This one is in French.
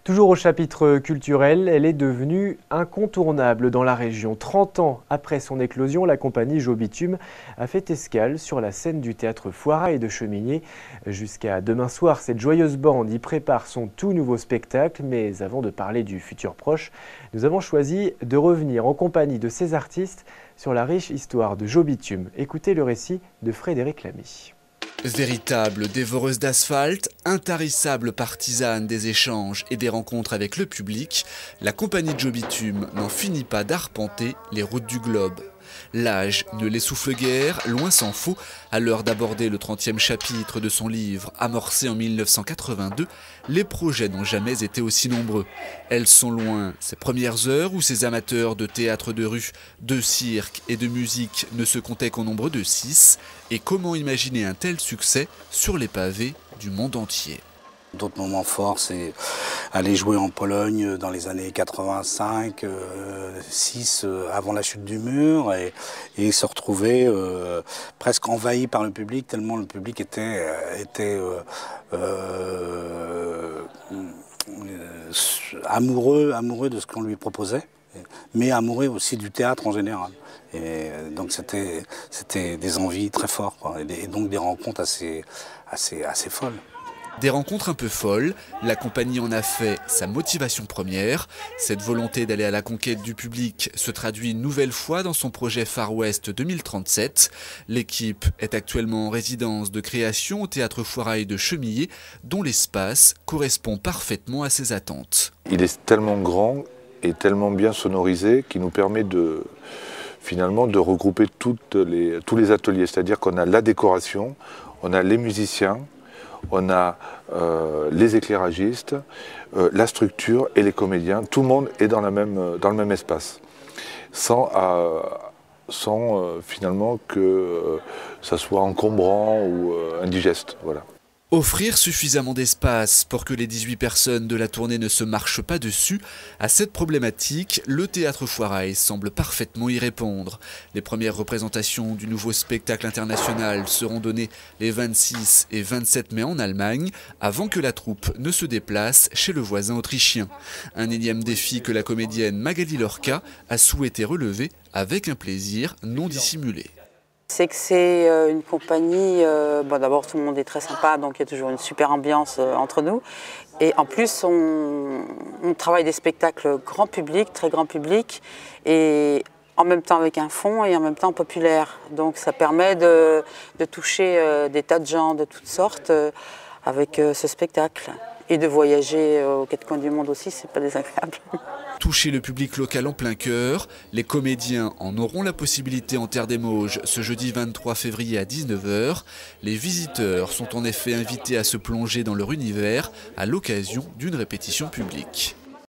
Toujours au chapitre culturel, elle est devenue incontournable dans la région. 30 ans après son éclosion, la compagnie Jobitume a fait escale sur la scène du théâtre Foirail de Chemigné. Jusqu'à demain soir, cette joyeuse bande y prépare son tout nouveau spectacle. Mais avant de parler du futur proche, nous avons choisi de revenir en compagnie de ces artistes sur la riche histoire de Jobitume. Écoutez le récit de Frédéric Lamy. Véritable dévoreuse d'asphalte, intarissable partisane des échanges et des rencontres avec le public, la compagnie Jobitume n'en finit pas d'arpenter les routes du globe. L'âge ne l'essouffle guère, loin s'en faut, à l'heure d'aborder le 30e chapitre de son livre amorcé en 1982, les projets n'ont jamais été aussi nombreux. Elles sont loin ces premières heures où ces amateurs de théâtre de rue, de cirque et de musique ne se comptaient qu'au nombre de 6. Et comment imaginer un tel succès sur les pavés du monde entier ? D'autres moments forts, c'est aller jouer en Pologne dans les années 85, 6 avant la chute du mur et se retrouver presque envahi par le public tellement le public était amoureux de ce qu'on lui proposait, mais amoureux aussi du théâtre en général. Et donc c'était des envies très fortes, quoi, et donc des rencontres assez folles. Des rencontres un peu folles, la compagnie en a fait sa motivation première. Cette volonté d'aller à la conquête du public se traduit une nouvelle fois dans son projet Far West 2037. L'équipe est actuellement en résidence de création au théâtre Foirail de Chemillé, dont l'espace correspond parfaitement à ses attentes. Il est tellement grand et tellement bien sonorisé qu'il nous permet finalement de regrouper tous les ateliers. C'est-à-dire qu'on a la décoration, on a les musiciens, on a les éclairagistes, la structure et les comédiens. Tout le monde est dans le même espace, sans finalement que ça soit encombrant ou indigeste. Voilà. Offrir suffisamment d'espace pour que les 18 personnes de la tournée ne se marchent pas dessus, à cette problématique, le théâtre Foirail semble parfaitement y répondre. Les premières représentations du nouveau spectacle international seront données les 26 et 27 mai en Allemagne, avant que la troupe ne se déplace chez le voisin autrichien. Un énième défi que la comédienne Magali Lorca a souhaité relever avec un plaisir non dissimulé. C'est que c'est une compagnie, d'abord tout le monde est très sympa, donc il y a toujours une super ambiance entre nous. Et en plus, on travaille des spectacles grand public, très grand public, et en même temps avec un fond et en même temps populaire. Donc ça permet de toucher des tas de gens de toutes sortes avec ce spectacle. Et de voyager aux quatre coins du monde aussi, c'est pas désagréable. Toucher le public local en plein cœur, les comédiens en auront la possibilité en Terre des Mauges ce jeudi 23 février à 19 h. Les visiteurs sont en effet invités à se plonger dans leur univers à l'occasion d'une répétition publique.